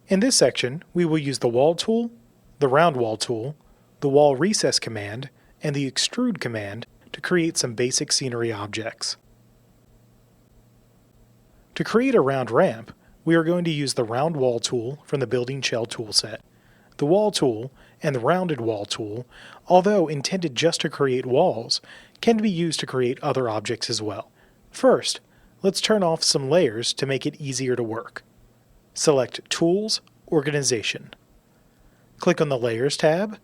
In this section, we will use the Wall tool, the Round Wall tool, the Wall Recess command, and the Extrude command to create some basic scenery objects. To create a round ramp, we are going to use the Round Wall tool from the Building Shell toolset. The Wall tool and the Rounded Wall tool, although intended just to create walls, can be used to create other objects as well. First, let's turn off some layers to make it easier to work. Select Tools, Organization. Click on the Layers tab,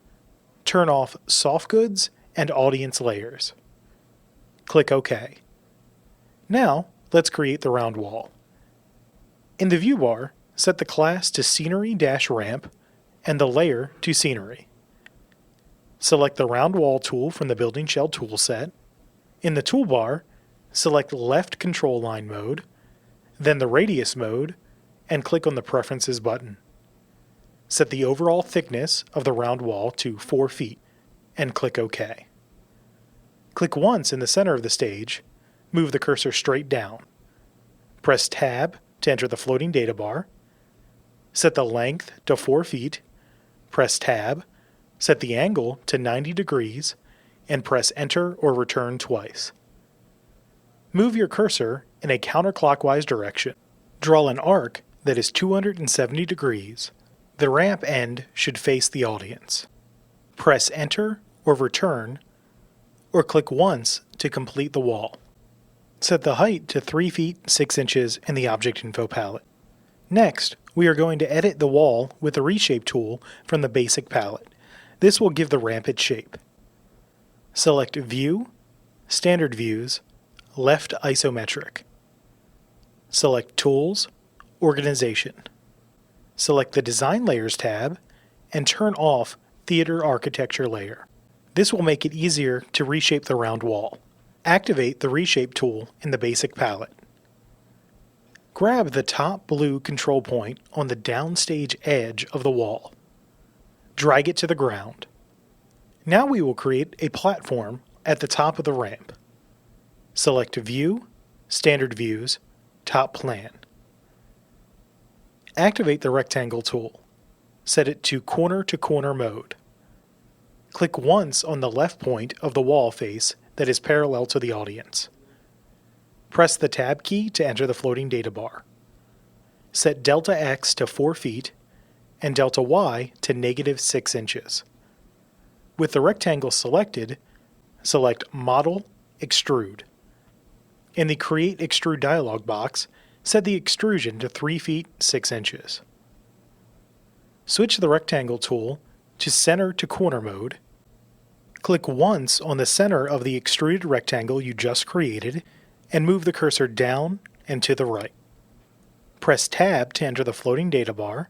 turn off Soft Goods and Audience Layers. Click OK. Now, let's create the round wall. In the view bar, set the class to Scenery-Ramp and the layer to Scenery. Select the Round Wall tool from the Building Shell toolset. In the toolbar, select Left Control Line mode, then the Radius mode, and click on the Preferences button. Set the overall thickness of the round wall to 4 feet, and click OK. Click once in the center of the stage, move the cursor straight down. Press Tab to enter the floating data bar. Set the length to 4 feet, press Tab, set the angle to 90 degrees, and press Enter or Return twice. Move your cursor in a counterclockwise direction. Draw an arc that is 270 degrees. The ramp end should face the audience. Press Enter or Return, or click once to complete the wall. Set the height to 3 feet 6 inches in the Object Info palette. Next, we are going to edit the wall with the Reshape tool from the Basic palette. This will give the ramp its shape. Select View, Standard Views, Left Isometric. Select Tools, Organization. Select the Design Layers tab and turn off Theater Architecture layer. This will make it easier to reshape the round wall. Activate the Reshape tool in the Basic palette. Grab the top blue control point on the downstage edge of the wall. Drag it to the ground. Now we will create a platform at the top of the ramp. Select View, Standard Views, Top Plan. Activate the Rectangle tool. Set it to corner-to-corner mode. Click once on the left point of the wall face that is parallel to the audience. Press the Tab key to enter the floating data bar. Set delta X to 4 feet and delta Y to -6 inches. With the rectangle selected, select Model, Extrude. In the Create Extrude dialog box, set the extrusion to 3 feet 6 inches. Switch the Rectangle tool to Center to Corner mode. Click once on the center of the extruded rectangle you just created and move the cursor down and to the right. Press Tab to enter the floating data bar.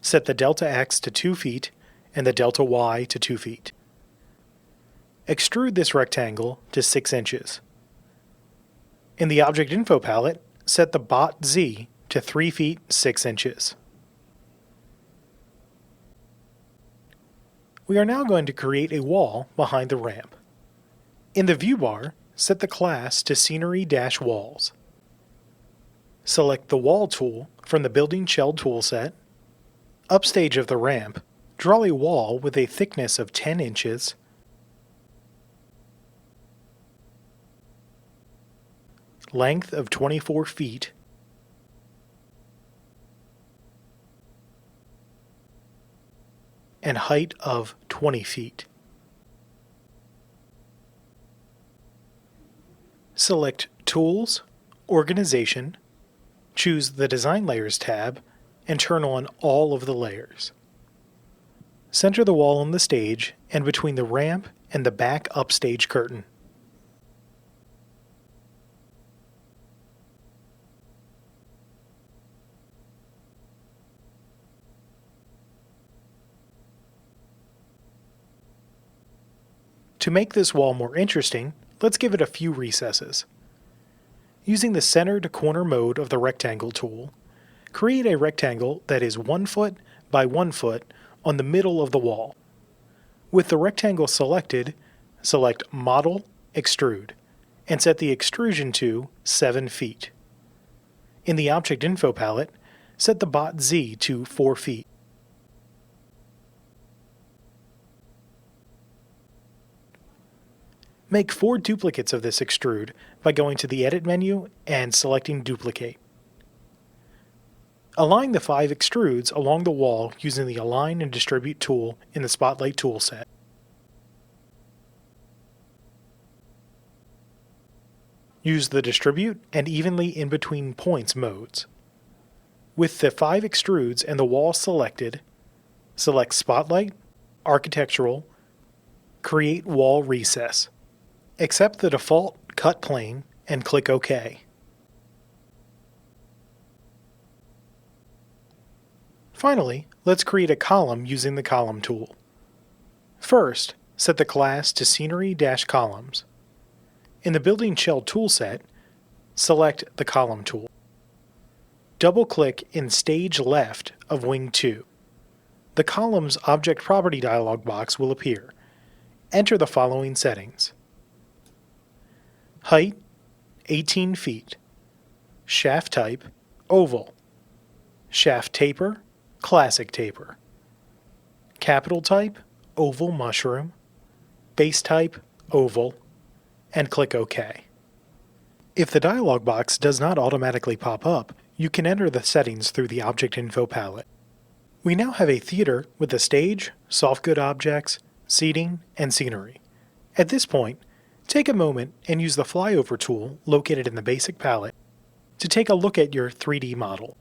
Set the delta X to 2 feet and the delta Y to 2 feet. Extrude this rectangle to 6 inches. In the Object Info palette, set the Bot Z to 3 feet 6 inches. We are now going to create a wall behind the ramp. In the view bar, set the class to Scenery-Walls. Select the Wall tool from the Building Shell toolset. Upstage of the ramp, draw a wall with a thickness of 10 inches, length of 24 feet, and height of 20 feet. Select Tools, Organization, choose the Design Layers tab, and turn on all of the layers. Center the wall on the stage and between the ramp and the back upstage curtain. To make this wall more interesting, let's give it a few recesses. Using the center to corner mode of the Rectangle tool, create a rectangle that is 1 foot by 1 foot on the middle of the wall. With the rectangle selected, select Model, Extrude, and set the extrusion to 7 feet. In the Object Info palette, set the bot Z to 4 feet. Make 4 duplicates of this extrude by going to the Edit menu and selecting Duplicate. Align the 5 extrudes along the wall using the Align and Distribute tool in the Spotlight toolset. Use the Distribute and Evenly in between points modes. With the 5 extrudes and the wall selected, select Spotlight, Architectural, Create Wall Recess. Accept the default cut plane and click OK. Finally, let's create a column using the Column tool. First, set the class to Scenery-Columns. In the Building Shell toolset, select the Column tool. Double-click in Stage Left of Wing 2. The Column's Object Property dialog box will appear. Enter the following settings. Height, 18 feet. Shaft type, oval. Shaft taper, classic taper. Capital type, oval mushroom. Base type, oval. And click OK. If the dialog box does not automatically pop up, you can enter the settings through the Object Info palette. We now have a theater with a stage, soft good objects, seating, and scenery. At this point, take a moment and use the Flyover tool located in the Basic palette to take a look at your 3D model.